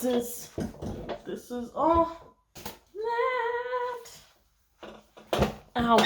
this is, oh, Matt. Ow.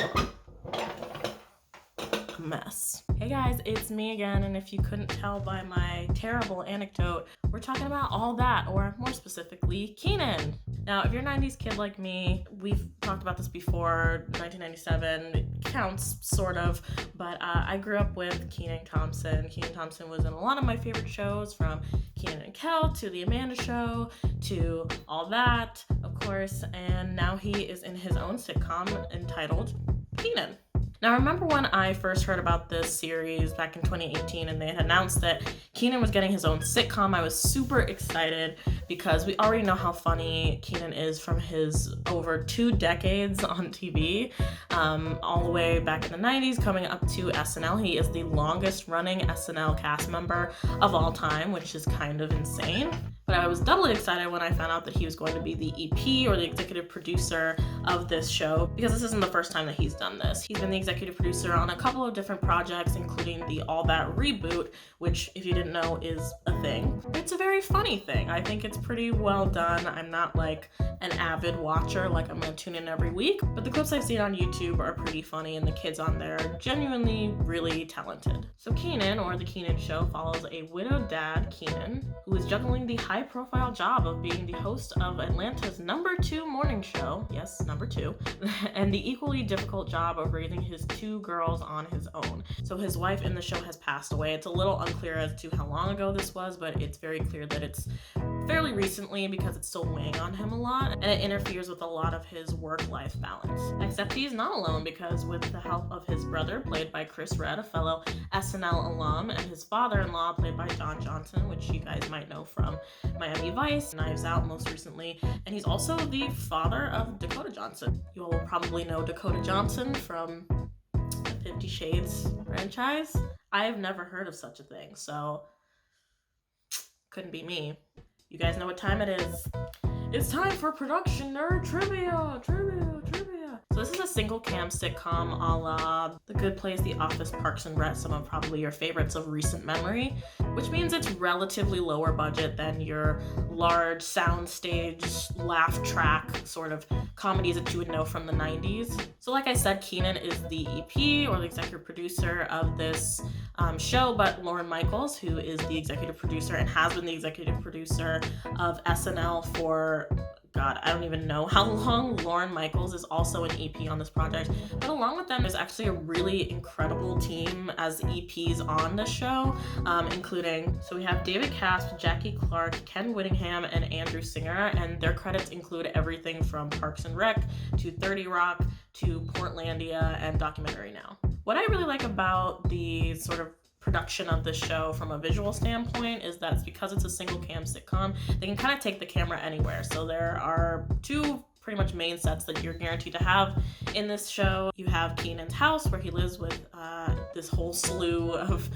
A mess. Hey guys, it's me again, and if you couldn't tell by my terrible anecdote, we're talking about All That, or more specifically, Kenan. Now, if you're a 90s kid like me, we've talked about this before, 1997, it counts, sort of, but I grew up with Kenan Thompson. Kenan Thompson was in a lot of my favorite shows, from Kenan and Kel to The Amanda Show to All That, of course, and now he is in his own sitcom entitled Kenan. Now, I remember when I first heard about this series back in 2018 and they had announced that Kenan was getting his own sitcom. I was super excited because we already know how funny Kenan is from his over 2 decades on TV, all the way back in the 90s, coming up to SNL. He is the longest running SNL cast member of all time, which is kind of insane. But I was doubly excited when I found out that he was going to be the EP, or the executive producer of this show, because this isn't the first time that he's done this. He's been the executive producer on a couple of different projects, including the All That reboot, which, if you didn't know, is a thing. It's a very funny thing. I think it's pretty well done. I'm not like an avid watcher, like I'm gonna tune in every week, but the clips I've seen on YouTube are pretty funny, and the kids on there are genuinely really talented. So Kenan, or The Kenan Show, follows a widowed dad, Kenan, who is juggling the high-profile job of being the host of Atlanta's #2 morning show, yes, #2, and the equally difficult job of raising his 2 girls on his own. So his wife in the show has passed away. It's a little unclear as to how long ago this was, but it's very clear that it's fairly recently, because it's still weighing on him a lot, and it interferes with a lot of his work-life balance. Except he's not alone, because with the help of his brother, played by Chris Redd, a fellow SNL alum, and his father-in-law, played by Don Johnson, which you guys might know from Miami Vice, Knives Out most recently, and he's also the father of Dakota Johnson. You all will probably know Dakota Johnson from the 50 Shades franchise. I have never heard of such a thing, so couldn't be me. You guys know what time it is. It's time for Production Nerd Trivia! So this is a single cam sitcom a la The Good Place, The Office, Parks and Rec, some of probably your favorites of recent memory, which means it's relatively lower budget than your large soundstage, laugh track sort of comedies that you would know from the 90s. So like I said, Kenan is the EP, or the executive producer of this show, but Lorne Michaels, who is the executive producer and has been the executive producer of SNL for, God, I don't even know how long. Lorne Michaels is also an EP on this project, but along with them, there's actually a really incredible team as EPs on the show, including, so we have David Casp, Jackie Clark, Ken Whittingham, and Andrew Singer, and their credits include everything from Parks and Rec to 30 Rock to Portlandia and Documentary Now. What I really like about the sort of production of this show from a visual standpoint is that because it's a single cam sitcom, they can kind of take the camera anywhere. So there are 2 pretty much main sets that you're guaranteed to have in this show. You have Kenan's house, where he lives with this whole slew of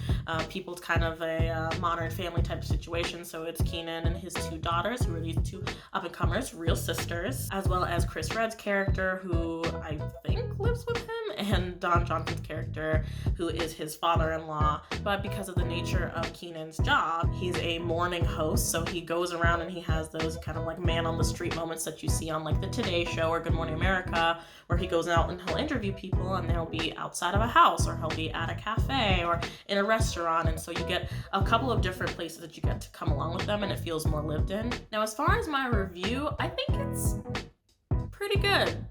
people. It's kind of a modern family type of situation. So it's Kenan and his 2 daughters, who are these 2 up-and-comers, real sisters, as well as Chris Redd's character, who I think lives with him, and Don Johnson's character, who is his father-in-law. But because of the nature of Kenan's job, he's a morning host, so he goes around and he has those kind of like man-on-the-street moments that you see on like the Today Show or Good Morning America, where he goes out and he'll interview people, and they'll be outside of a house, or he'll be at a cafe or in a restaurant, and so you get a couple of different places that you get to come along with them, and it feels more lived in. Now, as far as my review, I think it's pretty good.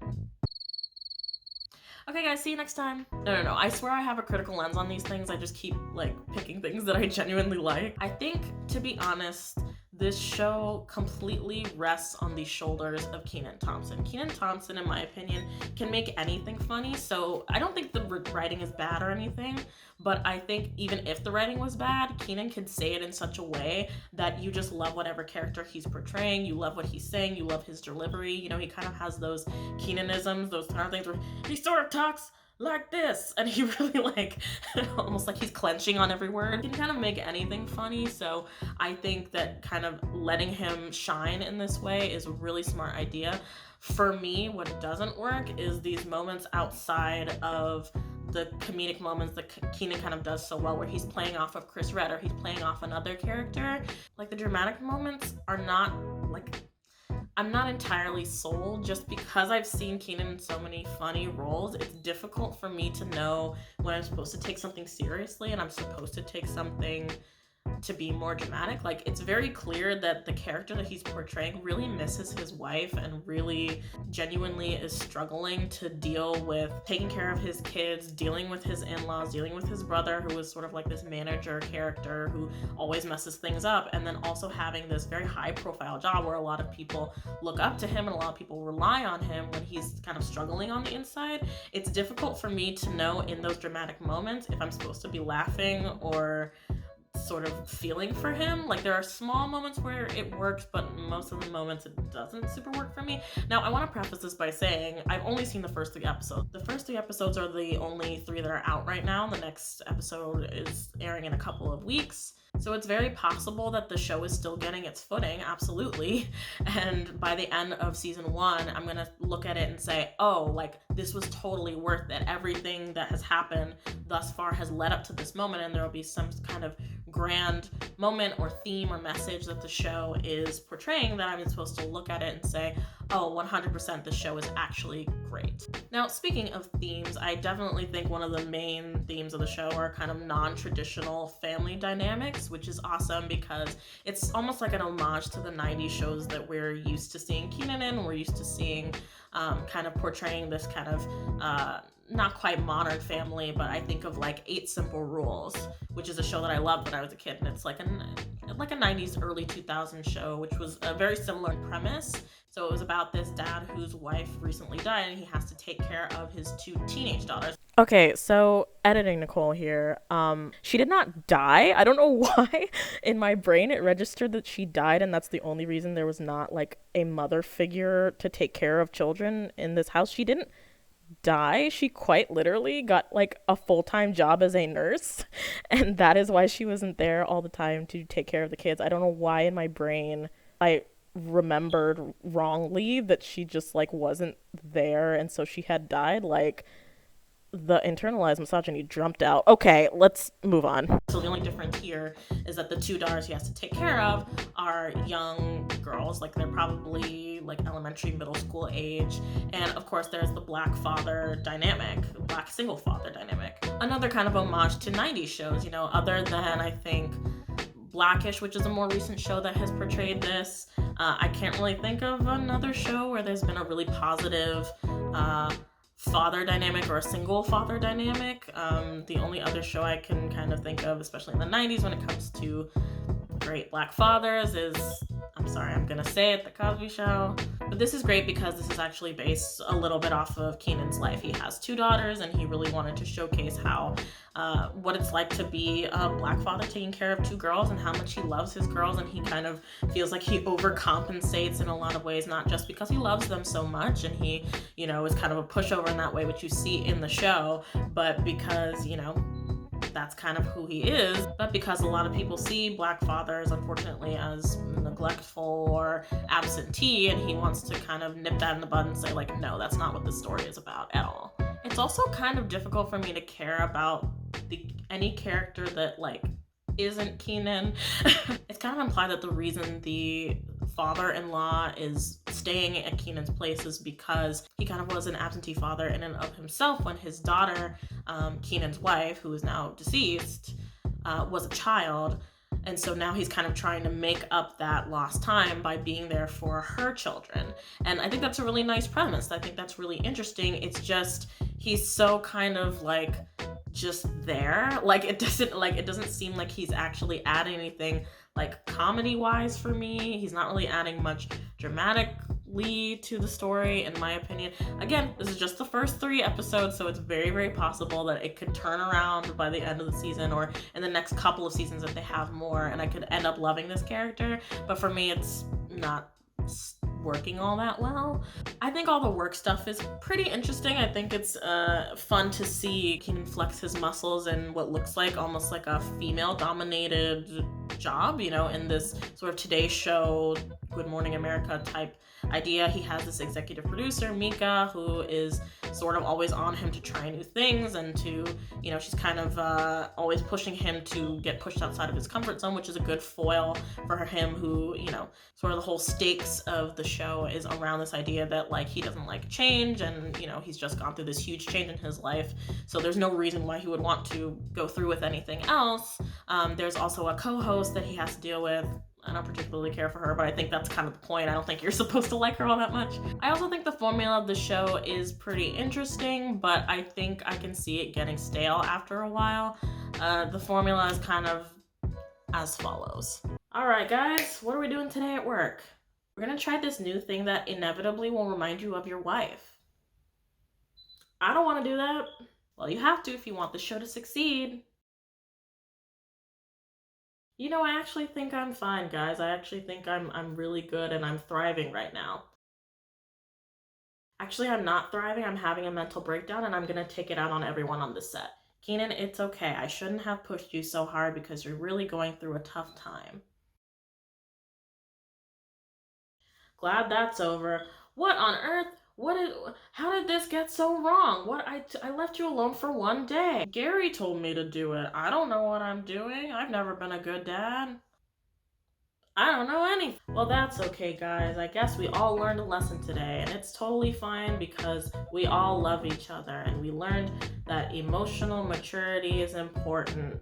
Okay guys, see you next time. No, I swear I have a critical lens on these things. I just keep like picking things that I genuinely like. I think, to be honest, this show completely rests on the shoulders of Kenan Thompson. Kenan Thompson, in my opinion, can make anything funny, so I don't think the writing is bad or anything, but I think even if the writing was bad, Kenan could say it in such a way that you just love whatever character he's portraying, you love what he's saying, you love his delivery. You know, he kind of has those Kenanisms, those kind of things where he sort of talks like this, and he really like almost like he's clenching on every word. He can kind of make anything funny, so I think that kind of letting him shine in this way is a really smart idea. For me, what doesn't work is these moments outside of the comedic moments that Kenan kind of does so well, where he's playing off of Chris Redd or he's playing off another character. Like the dramatic moments are not like, I'm not entirely sold. Just because I've seen Kenan in so many funny roles, it's difficult for me to know when I'm supposed to take something seriously and I'm supposed to take something to be more dramatic. Like, it's very clear that the character that he's portraying really misses his wife and really genuinely is struggling to deal with taking care of his kids, dealing with his in-laws, dealing with his brother, who is sort of like this manager character who always messes things up, and then also having this very high profile job where a lot of people look up to him and a lot of people rely on him when he's kind of struggling on the inside. It's difficult for me to know in those dramatic moments if I'm supposed to be laughing or sort of feeling for him. Like, there are small moments where it works, but most of the moments it doesn't super work for me. Now, I want to preface this by saying I've only seen the first 3 episodes. The first 3 episodes are the only 3 that are out right now. The next episode is airing in a couple of weeks. So it's very possible that the show is still getting its footing, absolutely. And by the end of season 1, I'm gonna look at it and say, oh, like, this was totally worth it. Everything that has happened thus far has led up to this moment, and there will be some kind of grand moment or theme or message that the show is portraying that I'm supposed to look at it and say, oh, 100% the show is actually great. Now, speaking of themes, I definitely think one of the main themes of the show are kind of non-traditional family dynamics, which is awesome because it's almost like an homage to the 90s shows that we're used to seeing Kenan in. We're used to seeing kind of portraying this kind of not quite modern family, but I think of like 8 Simple Rules, which is a show that I loved when I was a kid, and it's like a 90s, early 2000s show, which was a very similar premise. So it was about this dad whose wife recently died, and he has to take care of his 2 teenage daughters. Okay, so editing Nicole here. She did not die. I don't know why in my brain it registered that she died, and that's the only reason there was not like a mother figure to take care of children in this house. She didn't die. She quite literally got like a full-time job as a nurse, and that is why she wasn't there all the time to take care of the kids. I don't know why in my brain I remembered wrongly that she just like wasn't there, and so she had died. Like, the internalized misogyny jumped out. Okay, let's move on. So the only difference here is that the 2 daughters he has to take care of are young girls, like they're probably like elementary, middle school age. And of course there's the black father dynamic, black single father dynamic. Another kind of homage to 90s shows, you know, other than I think Blackish, which is a more recent show that has portrayed this. I can't really think of another show where there's been a really positive father dynamic or a single father dynamic. The only other show I can kind of think of, especially in the 90s when it comes to great black fathers, is, I'm sorry, I'm gonna say it, The Cosby Show. But this is great because this is actually based a little bit off of Kenan's life. He has 2 daughters, and he really wanted to showcase how what it's like to be a black father taking care of 2 girls and how much he loves his girls, and he kind of feels like he overcompensates in a lot of ways, not just because he loves them so much and he, you know, is kind of a pushover in that way, which you see in the show, but because, you know, that's kind of who he is, but because a lot of people see black fathers, unfortunately, as neglectful or absentee, and he wants to kind of nip that in the bud and say, like, no, that's not what this story is about at all. It's also kind of difficult for me to care about any character that, like, isn't Kenan. It's kind of implied that the reason the father-in-law is staying at Kenan's place is because he kind of was an absentee father in and of himself when his daughter, Kenan's wife, who is now deceased, was a child. And so now he's kind of trying to make up that lost time by being there for her children. And I think that's a really nice premise. I think that's really interesting. It's just, he's so kind of like just there. Like, it doesn't seem like he's actually adding anything like comedy wise for me. He's not really adding much dramatically to the story, in my opinion. Again, this is just the first 3 episodes, so it's very, very possible that it could turn around by the end of the season or in the next couple of seasons if they have more, and I could end up loving this character. But for me, it's not working all that well. I think all the work stuff is pretty interesting. I think it's fun to see Kenan flex his muscles in what looks like almost like a female dominated job, you know, in this sort of Today Show Good Morning America type idea. He has this executive producer, Mika, who is sort of always on him to try new things and to, you know, she's kind of always pushing him to get pushed outside of his comfort zone, which is a good foil for him, who, you know, sort of the whole stakes of the show is around this idea that, like, he doesn't like change, and, you know, he's just gone through this huge change in his life, so there's no reason why he would want to go through with anything else. There's also a co-host that he has to deal with. I don't particularly care for her, but I think that's kind of the point. I don't think you're supposed to like her all that much. I also think the formula of the show is pretty interesting, but I think I can see it getting stale after a while. The formula is kind of as follows. All right, guys, what are we doing today at work? We're gonna try this new thing that inevitably will remind you of your wife. I don't want to do that. Well, you have to if you want the show to succeed. You know, I actually think I'm fine, guys. I actually think I'm really good and I'm thriving right now. Actually, I'm not thriving. I'm having a mental breakdown and I'm gonna take it out on everyone on the set. Kenan, it's okay. I shouldn't have pushed you so hard because you're really going through a tough time. Glad that's over. What on earth? How did this get so wrong? I left you alone for one day. Gary told me to do it. I don't know what I'm doing. I've never been a good dad. I don't know anything. Well, that's okay, guys. I guess we all learned a lesson today, and it's totally fine because we all love each other, and we learned that emotional maturity is important.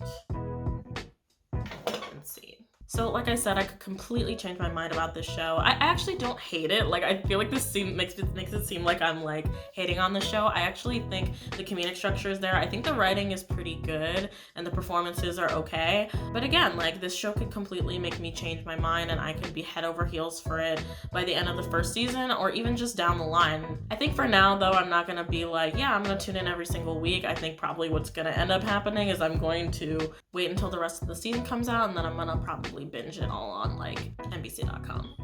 Let's see. So, like I said, I could completely change my mind about this show. I actually don't hate it. Like, I feel like this makes it seem like I'm, like, hating on the show. I actually think the comedic structure is there. I think the writing is pretty good, and the performances are okay. But again, like, this show could completely make me change my mind, and I could be head over heels for it by the end of the first season, or even just down the line. I think for now, though, I'm not gonna be like, yeah, I'm gonna tune in every single week. I think probably what's gonna end up happening is I'm going to wait until the rest of the season comes out, and then I'm gonna probably binge it all on, like, NBC.com.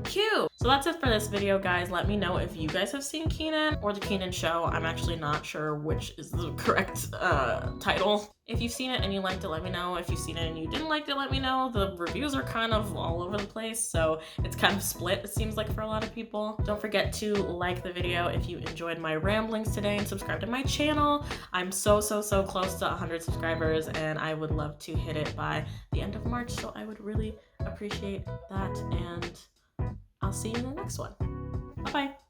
Cute! So that's it for this video, guys. Let me know if you guys have seen Kenan or The Kenan Show. I'm actually not sure which is the correct title. If you've seen it and you liked it, let me know. If you've seen it and you didn't like it, let me know. The reviews are kind of all over the place, so it's kind of split, it seems like, for a lot of people. Don't forget to like the video if you enjoyed my ramblings today, and subscribe to my channel. I'm so close to 100 subscribers, and I would love to hit it by the end of March, so I would really appreciate that, and I'll see you in the next one. Bye-bye.